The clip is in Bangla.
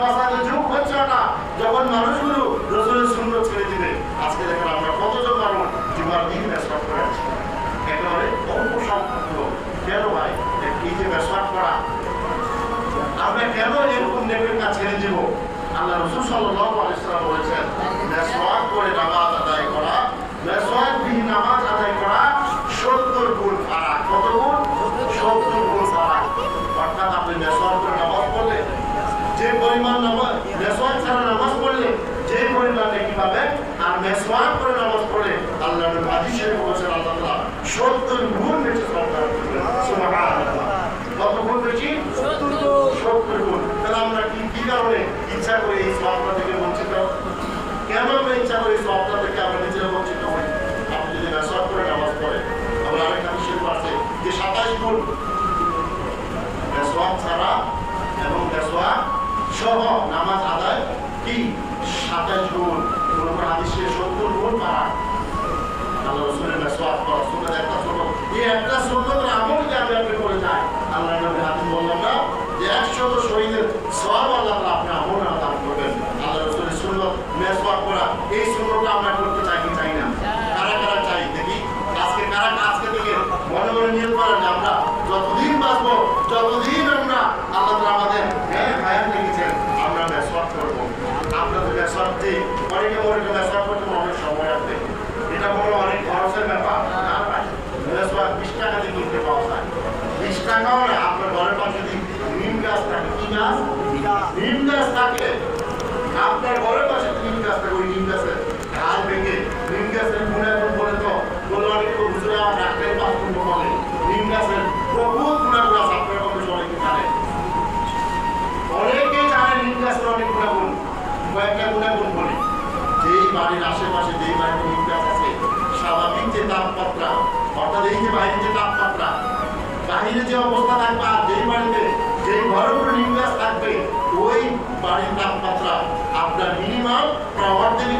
ফাসাদের যুগ হচ্ছে না, যখন মানুষগুলো রাসূলের সুন্নাত ছেড়ে দিবে। আজকে দেখেন আমরা কতজন মানুষ জীবন দিন মেসওয়াক করে আছি, একেবারে অল্প সংখ্যক লোক। কেন ভাই এই যে মেসওয়াক করা, আমরা কেন এরকম নেকের কাজ ছেড়ে দিব? আল্লাহ রাসূল সাল্লাল্লাহু আলাইহি ওয়াসাল্লাম বলেছেন, মেসওয়াক করে নামাজ আদায় করা, মেসওয়াক বিহীন নামাজ আদায় করা 70 গুণ ফারাক। কত গুণ? 70 গুণ ফারাক। অর্থাৎ আপনি মেসওয়াক করে নামাজ পড়লে যে পরিমাণ নামাজ, মেসওয়াক ছাড়া নামাজ পড়লে যে পরিমাণ নেকি পাবেন, আর মেসওয়াক করে নামাজ পড়লে আল্লাহর নবী হাদিসে বলেছেন আল্লাহ 70 গুণ বেশি সওয়াব দান করবেন। সুবহানাল্লাহ। কত গুণ বেশি? 70 গুণ। তাহলে আমরা কি কারণে ইচ্ছা করে এই সওয়াবটা থেকে বঞ্চিত? কেন আমরা ইচ্ছা করে এই সওয়াবটা থেকে আমরা নিজেরা বঞ্চিত হই? আপনি যদি মেসওয়াক করে নামাজ পড়েন, আমরা আরেকটা বিষয় আছে যে 27 গুণ মেসওয়াক ছাড়া এবং মেসওয়াক সহ নামাজ আদায় কি 27 গুণ। কোন হাদিসে 70 গুণ পারা। আল্লাহ রাসূলের মেসওয়াক করা সুন্নাত, একটা সুন্নাত, এই একটা সুন্নাতের আমল যদি আপনি করে যান, আল্লাহর নবী হাদিস বললাম না যে 100 শহীদের সওয়াব আল্লাহ তাআলা আপনি আমল দান করবেন। আল্লাহ রাসূলের সুন্নাত মেসওয়াক করা, এই সুন্নাতটা আমরা করতে চাই কি চাই না? কারা কারা চাই দেখি? আজকে কারা আজকে থেকে মনে মনে নিয়ত করেন যে আমরা যতদিন বাঁচবো, যতদিন আমরা আল্লাহ তাআলা আমাদের হায়াত রেখেছেন, আমরা মেসওয়াক করবো। আপনাদের মেসওয়াক যে অনেকে মেসওয়াক করতে অনেক সময় লাগবে, এটা বড় অনেক খরচের ব্যাপার না ভাই। মেসওয়াক 20 টাকা দিয়ে কিনতে পাওয়া যায়। 20 টাকাও না, আপনার ঘরের পাশে যদি নিম গাছ থাকে, কি গাছ? নিম গাছ থাকে, আপনার ঘরের পাশে নিম গাছ থাকে, ওই নিম গাছের ঢাল ভেঙে নিম গাছের গুণাগুণ বলে তো বলে অনেকে বুঝলে আমার ডাক্তারের বাথরুম বলে নিম গাছের প্রভুত গুণাগুণ আছে। আপনার কথা অনেকে জানে, অনেকে জানে নিম গাছের অনেক গুণাগুণ। কয়েকটা গুণাগুণ বলি, যেই বাড়ির আশেপাশে যেই বাড়িতে নিম গাছ আছে, স্বাভাবিক যে তাপমাত্রা, অর্থাৎ এই যে বাইরের যে তাপমাত্রা, বাহিরে যে অবস্থা থাকবে, আর যেই বাড়িতে যেই ঘরের উপরে নিম গাছ থাকবে, ওই বাড়ির তাপমাত্রা আপনার মিনিমাম অর্ধেক